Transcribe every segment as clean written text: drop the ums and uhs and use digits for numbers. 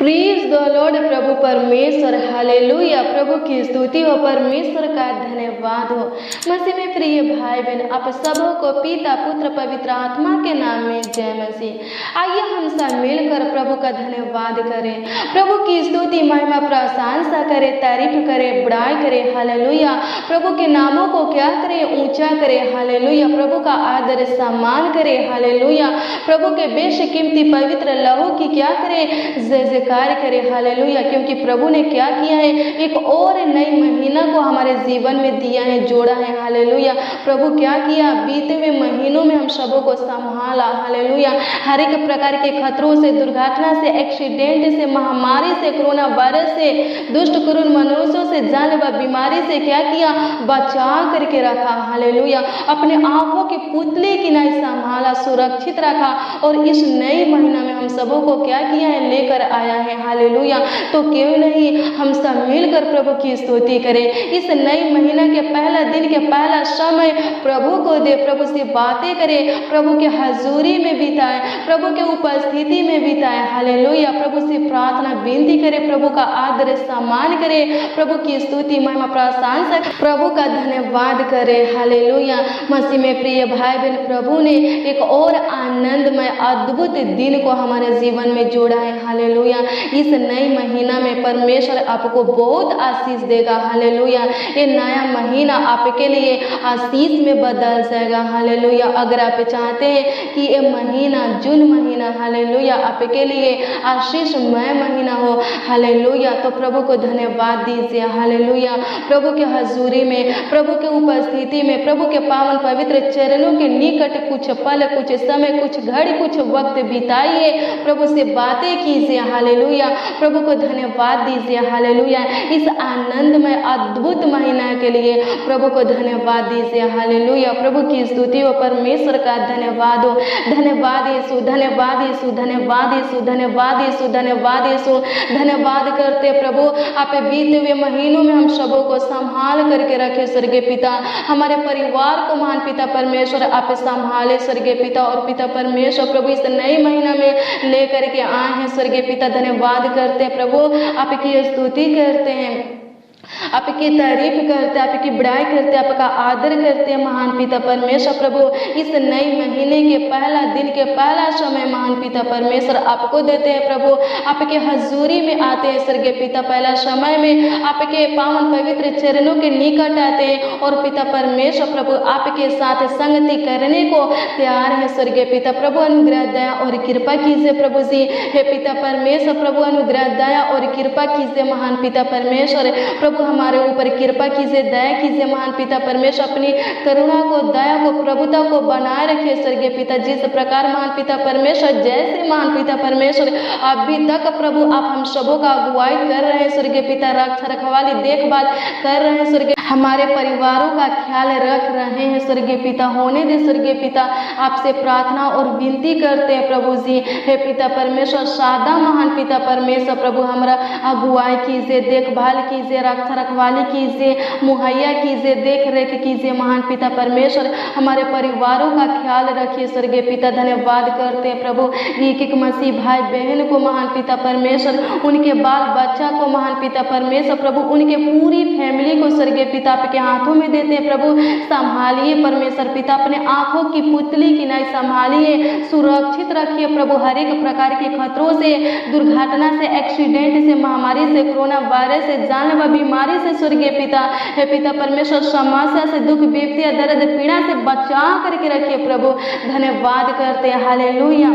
प्रीज the Lord. प्रभु परमेश्वर, hallelujah. प्रभु की स्तुति हो, परमेश्वर का धन्यवाद हो। मसीह में प्रिय भाई बहन, आप सबों को पिता पुत्र पवित्र आत्मा के नाम में जय मसीह। आइए हम सब मिलकर प्रभु का धन्यवाद करें, प्रभु की स्तुति महिमा प्रशंसा करें, तारीफ करें, बड़ाई करें। हालेलुया। प्रभु के नामों को क्या करें, ऊंचा करें। हालेलुया। प्रभु का आदर सम्मान करें। हालेलुया। प्रभु के बेशकीमती पवित्र लहू की क्या करें, जय जयकार करें। हालेलुया। क्योंकि प्रभु ने क्या किया है, एक और नई महीना को हमारे जीवन में दिया है, जोड़ा है। हालेलुया। प्रभु क्या किया, बीते हुए महीनों में हम सबों को संभाला। हालेलुया। हर एक प्रकार के खतरों से, दुर्घटना से, एक्सीडेंट से, महामारी से, कोरोना वायरस से, दुष्ट क्रूर मनुष्यों से, जानलेवा बीमारी से क्या किया, बचा करके रखा। हालेलुया। अपने आंखों की पुतले की नहीं संभाला, सुरक्षित रखा और इस नई महीना में हम सबों को क्या किया है, लेकर आया है। हालेलुया। तो क्यों नहीं हम सब मिलकर प्रभु की स्तुति करें। इस नई महीना के पहला दिन के पहला समय प्रभु को दे, प्रभु से बातें करें, प्रभु के हजूरी में बिताएं, प्रभु के उपस्थिति में बिताएं। हालेलुया। प्रभु से प्रार्थना विनती करें, प्रभु का आदर सम्मान करें, प्रभु की स्तुति महिमा प्रशंसा, प्रभु का धन्यवाद करें। हालेलुया। मसीह में प्रिय भाई बहन, प्रभु ने एक और आनंदमय अद्भुत दिन को हमारे जीवन में जोड़ा है। हालेलुया। इस नई महीना में परमेश्वर आपको बहुत आशीष देगा। हालेलुया। ये नया महीना आपके लिए आशीष में बदल जाएगा। हालेलुया। अगर आप चाहते हैं कि ये महीना, जून महीना, हालेलुया, आपके लिए आशीषमय महीना हो, हालेलुया, तो प्रभु को धन्यवाद दीजिए। हालेलुया। प्रभु के हजूरी में, प्रभु के उपस्थिति में, प्रभु के पावन पवित्र चरणों के निकट कुछ पल, कुछ समय, कुछ घड़ी, कुछ वक्त बिताइए, प्रभु से बातें कीजिए। हालेलुया। प्रभु को धन्यवाद दीजिए। हालेलुया। इस आनंदमय अद्भुत महीना के लिए प्रभु को धन्यवाद दीजिए। हालेलुया। प्रभु की स्तुति हो, परमेश्वर का धन्यवाद हो। धन्यवाद यीशु, धन्यवाद यीशु, धन्यवाद यीशु, धन्यवाद यीशु, धन्यवाद यीशु। धन्यवाद करते प्रभु, आप बीते हुए महीनों में हम सबों को संभाल करके रखे स्वर्गीय पिता। हमारे परिवार को महान पिता परमेश्वर आप संभाले स्वर्गीय पिता। और पिता परमेश्वर प्रभु इस नए महीना में लेकर के आए हैं स्वर्गीय पिता। धन्यवाद करते हैं प्रभु, आपकी स्तुति करते हैं, आपकी तारीफ करते हैं, आपकी बड़ाई करते हैं, आपका आदर करते हैं महान पिता परमेश्वर। प्रभु इस नए महीने के पहला दिन के पहला समय महान पिता परमेश्वर आपको देते हैं प्रभु। आपके हजूरी में आते हैं स्वर्गीय पिता। पहला समय में आपके पावन पवित्र चरणों के निकट आते हैं और पिता परमेश्वर प्रभु आपके साथ संगति करने को तैयार है स्वर्गीय पिता। प्रभु अनुग्रह दया और कृपा कीजिए प्रभु जी। हे पिता परमेश्वर प्रभु अनुग्रह दया और कृपा कीजिए महान पिता परमेश्वर। प्रभु हमारे ऊपर कृपा कीजिए, दया कीजिए महान पिता परमेश्वर। अपनी करुणा को, दया को, प्रभुता को बनाए रखिए स्वर्गीय पिता। जिस प्रकार महान पिता परमेश्वर, जैसे महान पिता परमेश्वर अभी तक प्रभु आप हम सबों का अगुवाई कर रहे हैं स्वर्गीय पिता, रक्षा रखवाली देखभाल कर रहे हैं स्वर्गीय, हमारे परिवारों का ख्याल रख रहे हैं स्वर्गीय पिता। होने दे स्वर्गीय पिता, आपसे प्रार्थना और विनती करते हैं प्रभु जी। हे पिता परमेश्वर, सादा महान पिता परमेश्वर प्रभु हमारा अगुवाई कीजिए, देखभाल कीजिए, रक्षा रखवाली कीजिए, मुहैया कीजिए, देख रेख कीजिए महान पिता परमेश्वर। हमारे परिवारों का ख्याल रखिए स्वर्गीय पिता। धन्यवाद करते हैं प्रभु, एक एक मसीह भाई बहन को महान पिता परमेश्वर, उनके बाल बच्चा को महान पिता परमेश्वर प्रभु, उनके पूरी फैमिली को स्वर्गीय पिता आपके हाथों में देते हैं प्रभु। संभालिए परमेश्वर पिता, अपने आंखों की पुतली की नहीं संभालिए, सुरक्षित रखिए प्रभु हर एक प्रकार के खतरों से, दुर्घटना से, एक्सीडेंट से, महामारी से, कोरोना वायरस से, जानलेवा बीमारी से स्वर्गीय पिता। हे पिता परमेश्वर, समस्या से, दुख, विपत्ति, दर्द, पीड़ा से बचा करके रखिए प्रभु। धन्यवाद करते हैं। हालेलुया।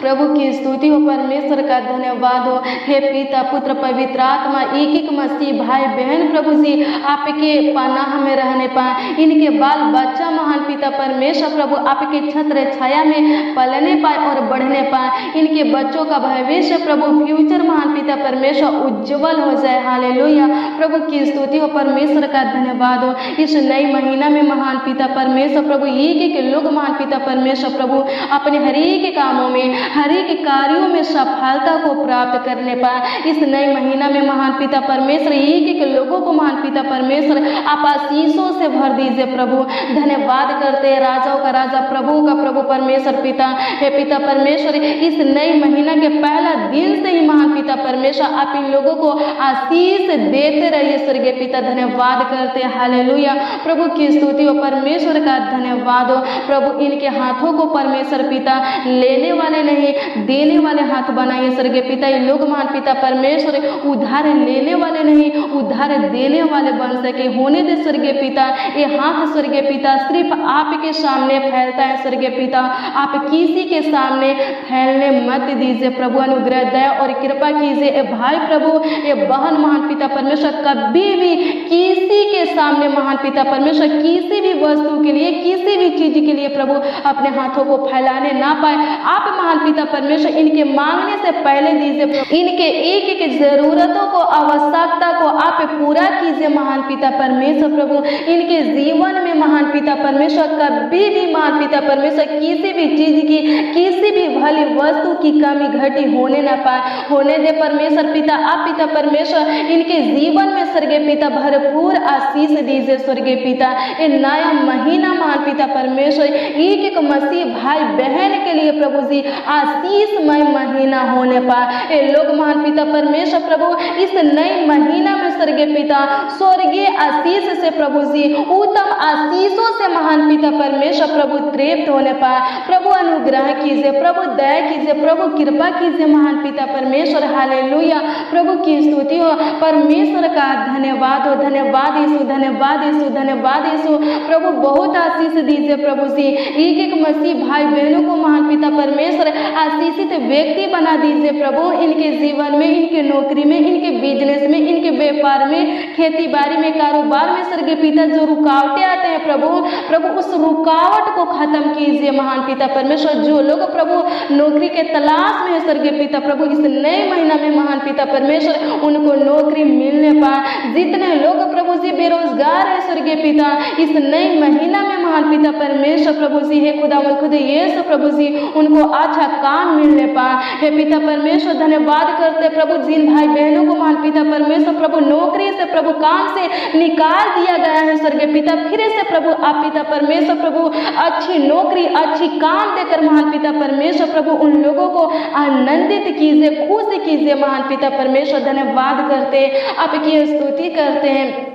प्रभु की स्तुति हो, परमेश्वर का धन्यवाद हो। हे पिता पुत्र पवित्र आत्मा, एक एक मसीह भाई बहन प्रभु जी आपके पनाह में रहने पाए, इनके बाल बच्चा महान पिता परमेश्वर प्रभु आपके छत्र छाया में पलने पाए और बढ़ने पाए। इनके बच्चों का भविष्य प्रभु, फ्यूचर महान पिता परमेश्वर उज्जवल हो जाए। हालेलुया। प्रभु की स्तुति हो, परमेश्वर का धन्यवाद हो। इस नई महीना में महान पिता परमेश्वर प्रभु एक एक लोग महान पिता परमेश्वर प्रभु अपने हर एक कामों में, हर एक कार्यों में सफलता को प्राप्त करने पाए। इस नए महीना में महान पिता परमेश्वर एक एक लोगों को महान पिता परमेश्वर आप आशीषों से भर दीजिए प्रभु। धन्यवाद करते हैं राजाओं का राजा, प्रभु का प्रभु परमेश्वर पिता। हे पिता परमेश्वर, इस नए महीना के पहला दिन से ही महान पिता परमेश्वर आप इन लोगों को आशीष देते रहिए स्वर्गीय पिता। धन्यवाद करते हैं, हालेलुया। प्रभु की स्तुति हो, परमेश्वर का धन्यवाद हो। प्रभु इनके हाथों को परमेश्वर पिता लेने वाले नहीं देने वाले हाथ बनाइए स्वर्गीय पिता। ये लोग महान पिता परमेश्वर उधार लेने वाले नहीं उधार देने वाले बन सके होने दे स्वर्गीय पिता। ये हाथ स्वर्गीय पिता सिर्फ आपके सामने फैलता है स्वर्गीय पिता, आप किसी के सामने फैलने मत दीजिए प्रभु। अनुग्रह दया और कृपा कीजिए। ए भाई प्रभु, ये बहन महान पिता परमेश्वर कभी भी किसी के सामने महान पिता परमेश्वर किसी भी वस्तु के लिए किसी भी चीज के लिए प्रभु अपने हाथों को फैलाने ना पाए। आप महान पिता परमेश्वर इनके मांगने से पहले दीजिए प्रभु, इनके एक एक जरूरतों को आवश्यकता को आप पूरा कीजिए महान पिता परमेश्वर। प्रभु इनके जीवन में महान पिता परमेश्वर कभी भी महान पिता परमेश्वर किसी भी चीज की किसी भी भली वस्तु की कमी घटी होने ना पाए होने दे परमेश्वर पिता। आप पिता परमेश्वर इनके जीवन में स्वर्गीय पिता भरपूर आशीष दीजिए स्वर्गीय पिता। ये नया महीना महान पिता परमेश्वर एक एक मसीह भाई बहन के लिए प्रभु जी आशीषमय महीना होने पाए। ये लोग महान पिता परमेश्वर प्रभु इस नए महीना में स्वर्गीय पिता स्वर्गीय आशीष से प्रभु जी उत्तम आशीषों से महान पिता परमेश्वर प्रभु तृप्त होने पाए। प्रभु अनुग्रह कीजिए, प्रभु दया कीजिए, प्रभु कृपा कीजिए महान पिता परमेश्वर। हालेलुया। प्रभु की स्तुति हो, परमेश्वर का धन्यवाद हो। धन्यवाद यीशु, धन्यवाद यीशु, धन्यवाद यीशु। प्रभु बहुत आशीष दीजिए प्रभु जी। एक एक मसीह भाई बहनों को महान पिता परमेश्वर आशीषित व्यक्ति बना दीजिए प्रभु। इनके जीवन में, इनके नौकरी में, इनके बिजनेस में, इनके व्यापार में, खेती बाड़ी में, कारोबार में स्वर्गीय पिता जो रुकावटें आते हैं प्रभु उस रुकावट को खत्म कीजिए महान पिता परमेश्वर। जो लोग प्रभु नौकरी के तलाश में है स्वर्गीय पिता प्रभु इस नए महीना में महान पिता परमेश्वर उनको नौकरी मिलने पाए। जितने लोग प्रभु जी बेरोजगार है स्वर्गीय पिता इस नए महीना में महान पिता परमेश्वर प्रभु जी है खुदावंद खुद यीशु प्रभु जी उनको अच्छा काम मिलने पाए। हे पिता परमेश्वर धन्यवाद करते प्रभु जिन भाई बहनों को महान पिता परमेश्वर प्रभु नौकरी से प्रभु काम से निकाल दिया गया है स्वर्गीय पिता फिर से प्रभु आप पिता परमेश्वर प्रभु अच्छी नौकरी अच्छी काम देकर महान पिता परमेश्वर प्रभु उन लोगों को आनंदित कीजिए, खुश कीजिए महान पिता परमेश्वर। धन्यवाद करते आपकी स्तुति करते हैं,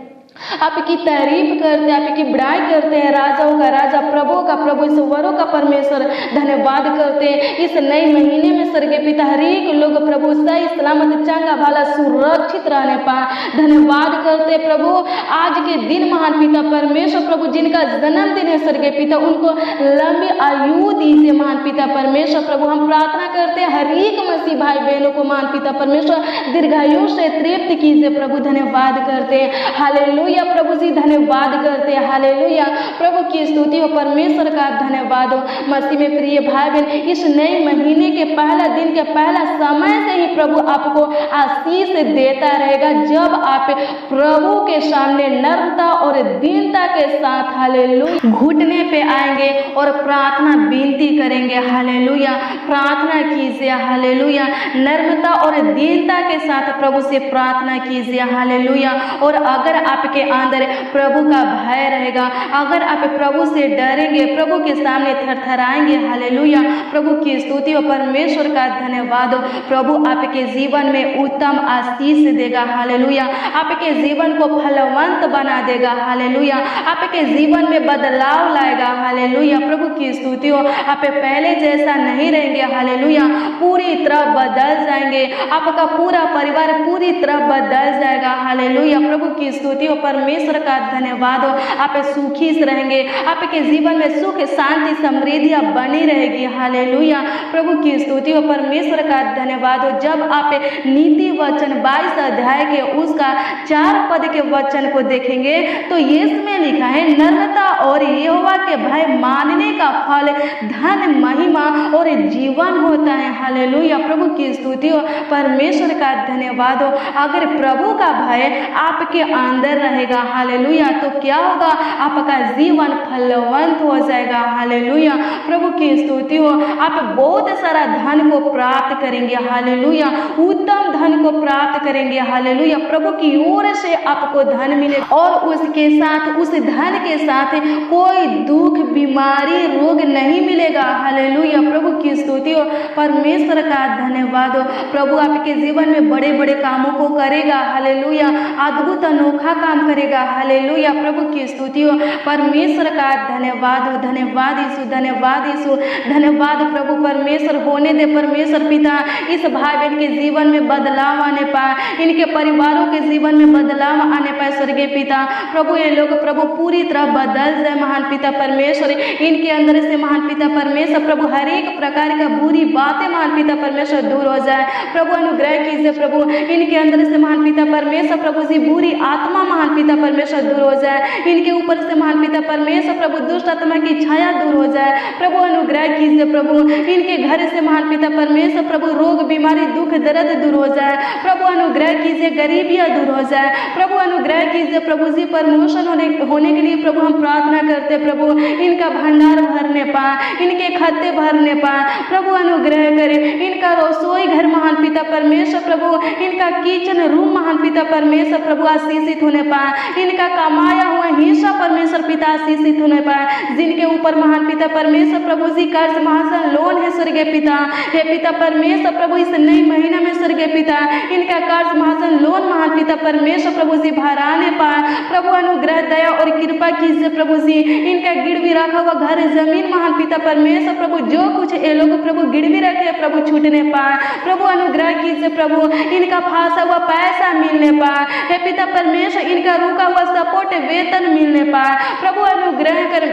आपकी तारीफ करते हैं, आपकी बड़ाई करते हैं। राजाओं का राजा, प्रभुओं का प्रभु, ईश्वरों का परमेश्वर धन्यवाद करते हैं। इस नए महीने में स्वर्गीय पिता हर एक लोग प्रभु सही सलामत चंगा भला सुरक्षित रहने पाए। धन्यवाद करते प्रभु आज के दिन महान पिता परमेश्वर प्रभु जिनका जन्मदिन है स्वर्गीय पिता उनको लंबी आयु दीजिए महान पिता परमेश्वर प्रभु। हम प्रार्थना करते हैं हर एक मसीह भाई बहनों को महान पिता परमेश्वर दीर्घायु से तृप्त कीजिए प्रभु। धन्यवाद करते हैं, हालेलुया प्रभु जी। धन्यवाद करते हैं, हालेलुया। प्रभु की स्तुति हो, परमेश्वर का धन्यवाद हो। मसीह में प्रिय भाई बहन इस नए महीने के पहला दिन के पहला समय से ही प्रभु आपको आशीष देता रहेगा जब आप प्रभु के सामने नम्रता और दीनता के साथ हालेलुया घुटने पे आएंगे और प्रार्थना विनती करेंगे। हालेलुया, प्रार्थना कीजिए, हालेलुया। नम्रता और दीनता के साथ प्रभु से प्रार्थना कीजिए, हालेलुया। और अगर आपके अंदर प्रभु का भय रहेगा, अगर आप प्रभु से डरेंगे, प्रभु के सामने थरथराएंगे, हालेलुया। प्रभु की स्तुति हो, परमेश्वर का धन्यवाद हो। प्रभु आपके जीवन में उत्तम आशीष देगा, हालेलुया। आपके जीवन को फलवंत बना देगा, हालेलुया। आपके जीवन में बदलाव लाएगा, हालेलुया। प्रभु की स्तुति हो, आप पहले जैसा नहीं रहेंगे, हालेलुया। पूरी तरह बदल जाएंगे, आपका पूरा परिवार पूरी तरह बदल जाएगा, हालेलुया। प्रभु की स्तुति हो, परमेश्वर का धन्यवाद हो। आप सुखी रहेंगे, आपके जीवन में सुख शांति समृद्धियां बनी रहेगी, हालेलुया। प्रभु की स्तुति हो, परमेश्वर का धन्यवाद हो। जब आप नीति वचन 22 अध्याय के उसका 4 पद के वचन को देखेंगे तो इसमें लिखा है नम्रता और यहोवा के भय मानने का फल धन महिमा और जीवन होता है, हालेलुया। प्रभु की स्तुति हो, परमेश्वर का धन्यवाद हो। अगर प्रभु का भय आपके अंदर रहेगा, हालेलुया, तो क्या होगा? आपका जीवन फलवंत हो जाएगा, हालेलुया। प्रभु की स्तुति हो, आप बहुत सारा धन को प्राप्त करेंगे, हालेलुया। उत्तम धन इनको प्राप्त करेंगे। हालेलुया। प्रभु की ओर से आपको धन मिले और उसके साथ, उस धन के साथ कोई दुख, बीमारी, रोग नहीं मिलेगा। हालेलुया। प्रभु की स्तुति हो, परमेश्वर का धन्यवाद हो। प्रभु आपके जीवन में बड़े बड़े कामों को करेगा। हालेलुया। अद्भुत अनोखा काम करेगा। हालेलुया। प्रभु की स्तुति हो, परमेश्वर का धन्यवाद हो। धन्यवाद यीशु, धन्यवाद यीशु, धन्यवाद प्रभु परमेश्वर। होने दे परमेश्वर पिता इस भाई बहन के जीवन में बदलाव आने पाए, इनके परिवारों के जीवन में बदलाव आने पाए स्वर्गीय पिता। प्रभु ये लोग प्रभु पूरी तरह बदल जाए महान पिता परमेश्वर। इनके अंदर से महान पिता परमेश्वर प्रभु हर एक प्रकार का बुरी बातें महान पिता परमेश्वर दूर हो जाए। प्रभु अनुग्रह कीजिए प्रभु, इनके अंदर से महान पिता परमेश्वर प्रभु जी बुरी आत्मा महान पिता परमेश्वर दूर हो जाए। इनके ऊपर से महान पिता परमेश्वर प्रभु दुष्ट आत्मा की छाया दूर हो जाए। प्रभु अनुग्रह कीजिए प्रभु, इनके घर से महान पिता परमेश्वर प्रभु रोग, बीमारी, दुख, दर्द दूर हो जाए। प्रभु अनुग्रह कीजिए, गरीबियां दूर हो जाए। प्रभु अनुग्रह कीजिए प्रभु जी, प्रमोशन होने के लिए प्रभु हम प्रार्थना करते प्रभु, इनका भंडार भरने पाए, इनके खाते भरने पाए। प्रभु अनुग्रह करे, इनका रसोई घर महान पिता परमेश्वर प्रभु, इनका किचन रूम महान पिता परमेश्वर प्रभु आशीषित होने पाए। इनका कमाया हुआ हिस्सा परमेश्वर पिता आशीषित होने पाए। जिनके ऊपर महान पिता परमेश्वर प्रभु जी कर्ज महासन लोन है स्वर्गीय पिता, हे पिता परमेश्वर प्रभु इस नई महीना में स्वर्गीय पिता इनका कर्ज महासन लोन महान पिता परमेश्वर प्रभु जी भराने पाए। प्रभु अनुग्रह दया और कृपा कीजिए प्रभु जी, इनका गिरवी रखा हुआ घर जमीन महान पिता परमेश्वर प्रभु जो कुछ ये लोग प्रभु गिरवी रखे प्रभु छूटने पाए। प्रभु अनुग्रह कीजिए प्रभु, इनका फांसा हुआ पैसा मिलने पाए। हे पिता परमेश्वर इनका रुका हुआ सपोर्ट वेतन मिलने पाए। प्रभु अनुग्रह कर,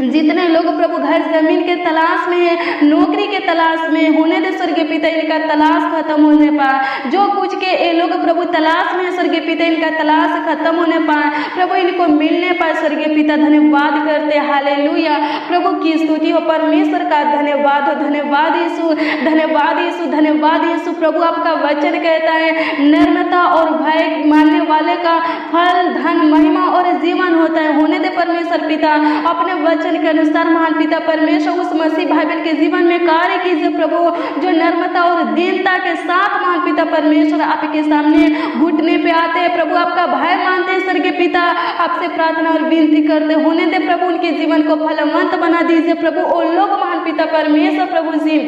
जितने लोग प्रभु घर जमीन के तलाश में है, नौकरी के तलाश में, होने दे स्वर्गीय पिता इनका तलाश खत्म होने पाए। जो कुछ के ये लोग प्रभु तलाश में है स्वर्गीय पिता इनका तलाश खत्म होने पाए। प्रभु इनको मिलने पाए स्वर्गीय पिता। धन्यवाद करते, हालेलुया। प्रभु की स्तुति हो, परमेश्वर का धन्यवाद हो। धन्यवाद यीशु, धन्यवाद यीशु, धन्यवाद यीशु। प्रभु आपका वचन कहता है नम्रता और भय मानने वाले का फल धन, महिमा और जीवन होता है। होने दे परमेश्वर पिता अपने वचन के अनुसार महान पिता परमेश्वर उस मसीह भाई बहन के जीवन में कार्य कीजिए प्रभु, जो नम्रता और दीनता के साथ महान पिता परमेश्वर आपके सामने घुटने पे आते हैं प्रभु, आपका भय मानते हैं स्वर्गीय पिता। आपसे प्रार्थना और विनती करते, होने दे प्रभु उनके जीवन को फलवंत बना दीजिए प्रभु। वो लोग महान पिता परमेश्वर प्रभु जी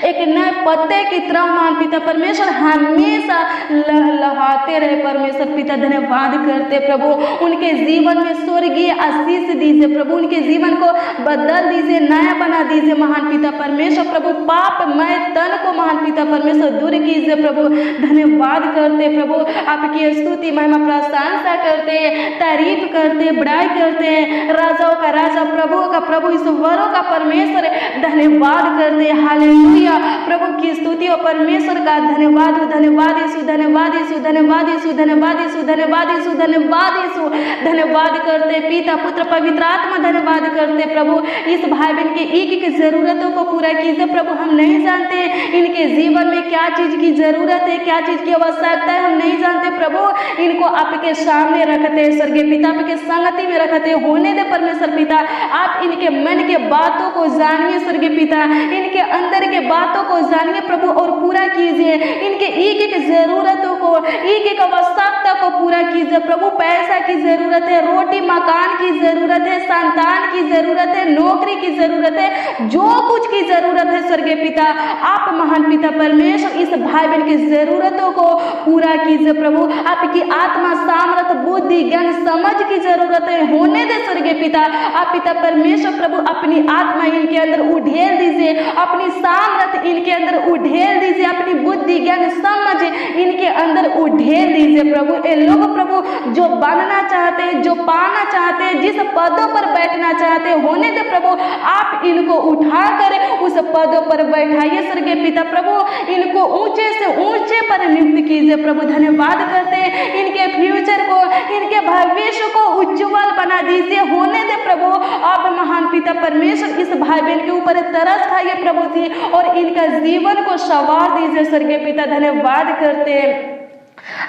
एक नए पत्ते की तरह महान पिता परमेश्वर हमेशा लहलहाते रहे परमेश्वर पिता। धन्यवाद करते प्रभु, उनके जीवन में स्वर्गीय आशीष दीजिए प्रभु, उनके जीवन को बदल दीजिए, नया बना दीजिए महान पिता परमेश्वर प्रभु। पापमय तन को महान पिता परमेश्वर दूर कीजिए प्रभु। धन्यवाद करते प्रभु, आपकी स्तुति महिमा प्रशंसा करते, तारीफ करते, बड़ाई करते, राजाओं का राजा, प्रभु का प्रभु, ईश्वरों का परमेश्वर धन्यवाद करते। हालेलुया। प्रभु की स्तुति हो, परमेश्वर का धन्यवाद हो। धन्यवाद यीशु, धन्यवाद यीशु, धन्यवाद यीशु, धन्यवाद यीशु, धन्यवाद यीशु, धन्यवाद यीशु। धन्यवाद करते पिता पुत्र पवित्र आत्मा, धन्यवाद करते प्रभु। इस भाई बहन के एक एक जरूरतों को पूरा कीजिए प्रभु। हम नहीं जानते इनके जीवन में क्या चीज की जरूरत है, क्या चीज की आवश्यकता है, हम नहीं जानते प्रभु। इनको आपके सामने रखते स्वर्गीय पिता, आपके संगति में रखते। होने दे परमेश्वर पिता आप इनके मन के बातों को जानिए स्वर्गीय पिता, इनके अंदर के बातों को जानिए प्रभु और पूरा कीजिए। इनके एक एक जरूरतों को, एक एक आवश्यकता को पूरा कीजिए प्रभु। पैसा की जरूरत है, रोटी मकान की जरूरत है, संतान की जरूरत है, नौकरी की जरूरत है, जो कुछ की जरूरत है स्वर्गीय पिता आप महान पिता परमेश्वर इस भाई बहन की जरूरतों को पूरा कीजिए प्रभु। आपकी आत्मा सामर्थ बुद्धि ज्ञान समझ की जरूरत है। होने दे स्वर्गीय पिता आप पिता परमेश्वर प्रभु अपनी आत्मा इनके अंदर उढेल दीजिए, अपनी सामर्थ इनके अंदर उढेल दीजिए, अपनी बुद्धि ज्ञान समझ इनके अंदर उढेल दीजिए प्रभु। ये लोग प्रभु जो बनना चाहते हैं, जो पाना चाहते हैं, जिस पदों पर बैठना चाहते हैं, होने दे प्रभु आप इनको उठाकर उस पदों पर बैठाइए स्वर्गीय पिता प्रभु। इनको ऊंचे से ऊंचे पर नियुक्त कीजिए प्रभु। धन्यवाद करते हैं, इनके फ्यूचर को, इनके भविष्य को उज्जवल बना दीजिए। होने दे प्रभु आप महान पिता परमेश्वर इस भाई बहन के ऊपर तरस खाइए प्रभु जी और इनका जीवन को संवार दीजिए स्वर्गीय पिता। धन्यवाद करते हैं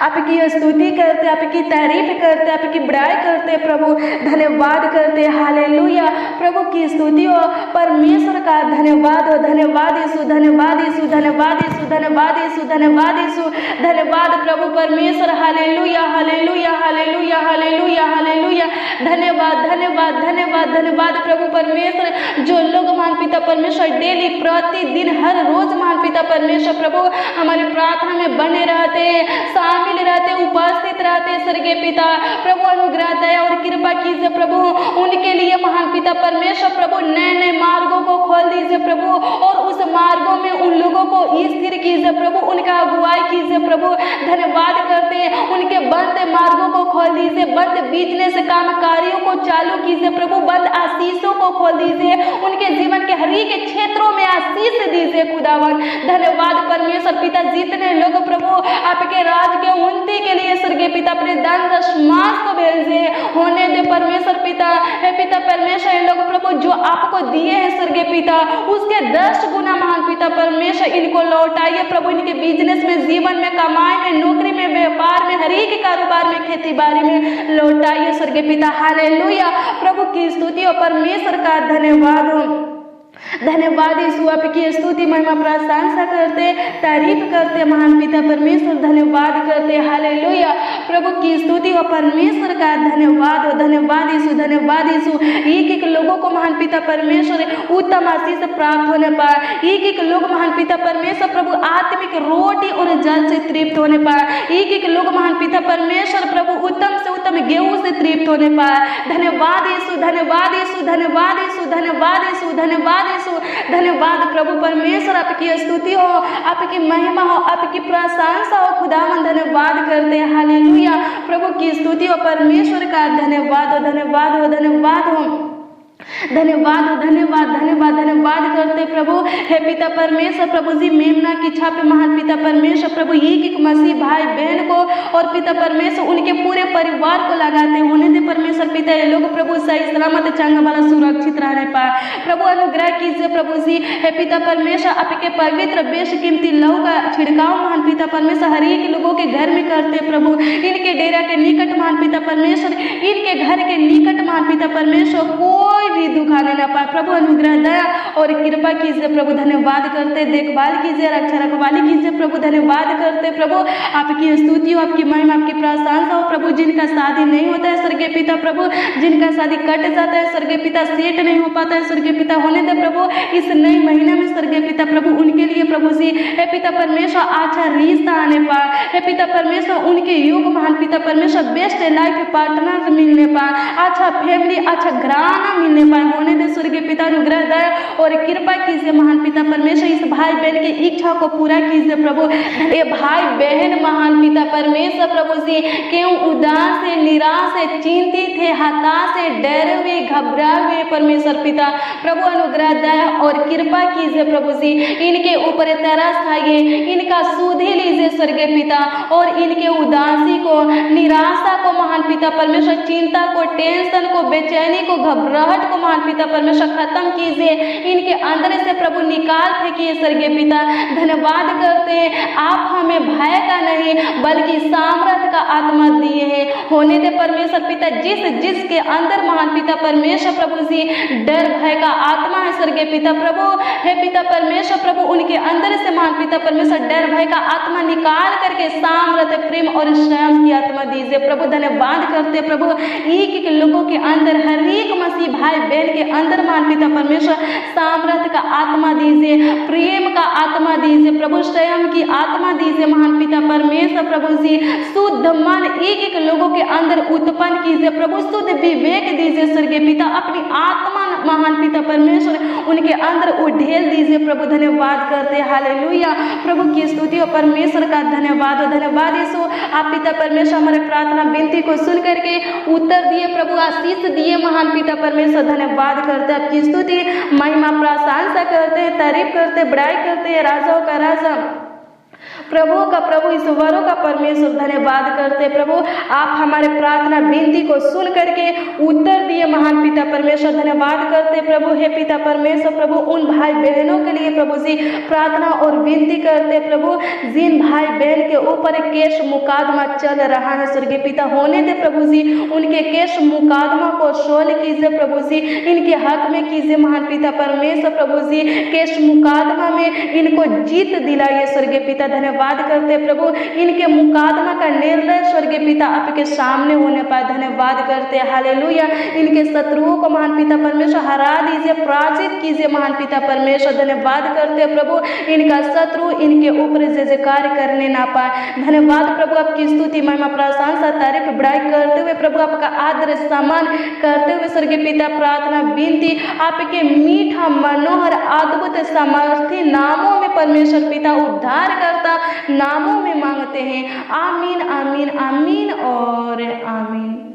आपकी स्तुति करते, आपकी तारीफ करते, आपकी बड़ाई करते प्रभु, धन्यवाद करते। हालेलुया। प्रभु की स्तुति हो, परमेश्वर का धन्यवाद हो। धन्यवाद यीशु, धन्यवाद यीशु, धन्यवाद यीशु, धन्यवाद यीशु, धन्यवाद यीशु, धन्यवाद प्रभु परमेश्वर। Hallelujah, hallelujah, hallelujah, hallelujah, hallelujah. धन्यवाद, धन्यवाद, धन्यवाद, धन्यवाद प्रभु परमेश्वर। जो लोग महान पिता परमेश्वर डेली प्रतिदिन हर रोज महान पिता परमेश्वर प्रभु हमारी प्रार्थना में बने रहते, शामिल रहते, उपस्थित रहते, स्वर्गीय पिता प्रभु अनुग्रह दया और कृपा कीजिए प्रभु। उनके लिए महान पिता परमेश्वर प्रभु नए नए मार्गों को खोल दीजिए प्रभु, और उस मार्गों में उन लोगों को स्थिर कीजिए प्रभु, उनका अगुवाई कीजिए प्रभु। धन्यवाद करते हैं, उनके बंद मार्गों को खोल दीजिए, बंद बिजनेस काम कार्यों को चालू कीजिए प्रभु, बंद आशीषों को खोल दीजिए, उनके जीवन के हर एक क्षेत्रों में आशीष दीजिए खुदावन। धन्यवाद परमेश्वर पिता, जितने लोग प्रभु आपके राज के उन्नति के लिए स्वर्गीय पिता अपने दान दशमांश को भेजे होने दे परमेश्वर पिता। हे पिता परमेश्वर, ये लोग प्रभु जो आपको दिए हैं स्वर्गीय पिता, उसके 10 गुना महान पिता परमेश्वर इनको लौटाइए प्रभु। इनके बिजनेस में, जीवन में, कमाई में, नौकरी में, व्यापार में, हर एक कारोबार में, खेती बाड़ी में लौटाइए स्वर्गीय पिता। हालेलुया। प्रभु की स्तुति और परमेश्वर का धन्यवाद हो। धन्यवाद यीशु, आपकी स्तुति महिमा प्रशंसा करते, तारीफ करते महान पिता परमेश्वर, धन्यवाद करते। हालेलुया। प्रभु की स्तुति हो, परमेश्वर का धन्यवाद हो। धन्यवाद यीशु, धन्यवाद यीशु। एक एक लोगों को महान पिता परमेश्वर उत्तम आशीष प्राप्त होने पाए, एक एक लोग महान पिता परमेश्वर प्रभु आत्मिक रोटी और जल से तृप्त होने पाए, एक एक लोग महान पिता परमेश्वर प्रभु उत्तम से उत्तम गेहूं से तृप्त होने पाए। धन्यवाद यीशु, धन्यवाद यीशु, धन्यवाद यीशु, धन्यवाद यीशु, धन्यवाद यीशु, धन्यवाद प्रभु परमेश्वर। आपकी स्तुति हो, आपकी महिमा हो, आपकी प्रशंसा हो खुदावन, धन्यवाद करते हैं। हालेलुया। प्रभु की स्तुति हो, परमेश्वर का धन्यवाद हो, धन्यवाद हो, धन्यवाद हो, धन्यवाद धन्यवाद धन्यवाद धन्यवाद करते प्रभु। हे पिता परमेश्वर प्रभु जी, मेमना की छाप महान पिता परमेश्वर प्रभु एक एक मसीह भाई बहन को और पिता परमेश्वर उनके पूरे परिवार को लगाते होने दे परमेश्वर पिता। ये लोग प्रभु सही सलामत चंगा वाला सुरक्षित रहने पाए प्रभु, अनुग्रह कीजिए प्रभु जी। हे पिता परमेश्वर, आपके पवित्र बेशकीमती लहू का छिड़काव महान पिता परमेश्वर हर एक लोगों के घर में करते प्रभु। इनके डेरा के निकट महान पिता परमेश्वर, इनके घर के निकट महान पिता परमेश्वर कोई भी दुखाने ना पाए प्रभु, अनुग्रह दया और कृपा कीजिए प्रभु। धन्यवाद करते, देखभाल कीजिए, रक्षा रखवाली कीजिए प्रभु। धन्यवाद करते प्रभु, आपकी स्तुति हो, आपकी महिमा, आपकी प्रशंसा हो प्रभु। जिनका शादी नहीं होता है स्वर्गीय पिता प्रभु, जिनका शादी कट जाता है स्वर्गीय पिता, सेट नहीं हो पाता है स्वर्गीय पिता, होने दे प्रभु इस नए महीने में स्वर्गीय पिता प्रभु उनके लिए प्रभु जी। हे पिता परमेश्वर, अच्छा रिश्ता आने पाए। हे पिता परमेश्वर, उनके युग महान पिता परमेश्वर बेस्ट लाइफ पार्टनर मिलने पाए, अच्छा फैमिली, अच्छा घराना मिलने पाए, होने दे स्वर्गीय पिता। अनुग्रह दया और कृपा कीजिए महान पिता परमेश्वर। इस भाई बहन की इच्छा को पूरा कीजिए प्रभु। ये भाई बहन महान पिता परमेश्वर प्रभु जी क्यों उदास है, निराश है, चिंतित है, हताश है, डरे हुए, घबराए हुए परमेश्वर पिता प्रभु, अनुग्रह दया और कृपा कीजिए प्रभु जी। इनके ऊपर तरस खाइए, इनका सुधि लीजिए स्वर्गीय पिता, और इनके उदासी को, निराशा को महान पिता परमेश्वर, चिंता को, टेंशन को, बेचैनी को, घबराहट को महान पिता परमेश्वर खत्म कीजिए। इनके अंदर से प्रभु निकाल फेंकिए स्वर्गीय पिता। धन्यवाद करते हैं, आप हमें भय का नहीं बल्कि सामर्थ का आत्मा दिए हैं, होने दे परमेश्वर पिता। जिसके अंदर महान पिता परमेश्वर प्रभु जी डर भय का आत्मा है स्वर्गीय पिता प्रभु, हे पिता परमेश्वर प्रभु उनके अंदर से महान पिता परमेश्वर डर भय का आत्मा निकाल करके सामर्थ, प्रेम और संयम की आत्मा दीजिए प्रभु। धन्यवाद करते प्रभु, एक एक लोगों के अंदर, हर एक मसीह भाई बहन के अंदर महान पिता परमेश्वर सामर्थ का आत्मा दीजिए, प्रेम का आत्मा दीजिए प्रभु, संयम की आत्मा दीजिए महान पिता परमेश्वर प्रभु जी। शुद्ध मन एक एक लोगों के अंदर उत्पन्न कीजिए प्रभु, शुद्ध विवेक दीजिए स्वर्गीय पिता। अपनी आत्मा महान पिता परमेश्वर उनके अंदर उढेल दीजिए प्रभु। धन्यवाद करते, हालेलुया। प्रभु की स्तुति और परमेश्वर का धन्यवाद हो। धन्यवाद यीशु, आप पिता परमेश्वर हमारे प्रार्थना विनती को सुन करके उत्तर दिए प्रभु, आशीष दिए महान पिता परमेश्वर। धन्यवाद करते, आपकी स्तुति महिमा प्रशंसा करते, तारीफ करते, बड़ाई करते, राजाओं का राजा प्रभु का प्रभु ईश्वरों का परमेश्वर धन्यवाद करते प्रभु, आप हमारे प्रार्थना विनती को सुन करके उत्तर दिए महान पिता परमेश्वर, धन्यवाद करते प्रभु। हे पिता परमेश्वर प्रभु, उन भाई बहनों के लिए प्रभु जी प्रार्थना और विनती करते प्रभु, जिन भाई बहन के ऊपर केस मुकदमा चल रहा है स्वर्गीय पिता, होने दे प्रभु जी, उनके केस मुकदमा को सोल्व कीजिए प्रभु जी, इनके हक में कीजिए महान पिता परमेश्वर प्रभु जी, केस मुकदमा में इनको जीत दिलाइए स्वर्गीय पिता, धन्यवाद करते प्रभु। इनके मुकदमा का निर्णय स्वर्गीय पिता आपके सामने होने पाए, धन्यवाद करते हालेलुया। इनके शत्रुओं को महान पिता परमेश्वर हरा दीजिए, पराजित कीजिए महान पिता परमेश्वर, धन्यवाद करते प्रभु। इनका शत्रु इनके ऊपर जयकार करने ना पाए, धन्यवाद प्रभु। आपकी स्तुति महिमा प्रशंसा तारीफ बड़ाई करते हुए प्रभु, आपका आदर सम्मान करते हुए स्वर्गीय पिता प्रार्थना विनती आपके मीठा मनोहर अद्भुत सामर्थी नामों में परमेश्वर पिता उद्धार करता नामों में मांगते हैं। आमीन आमीन आमीन और आमीन।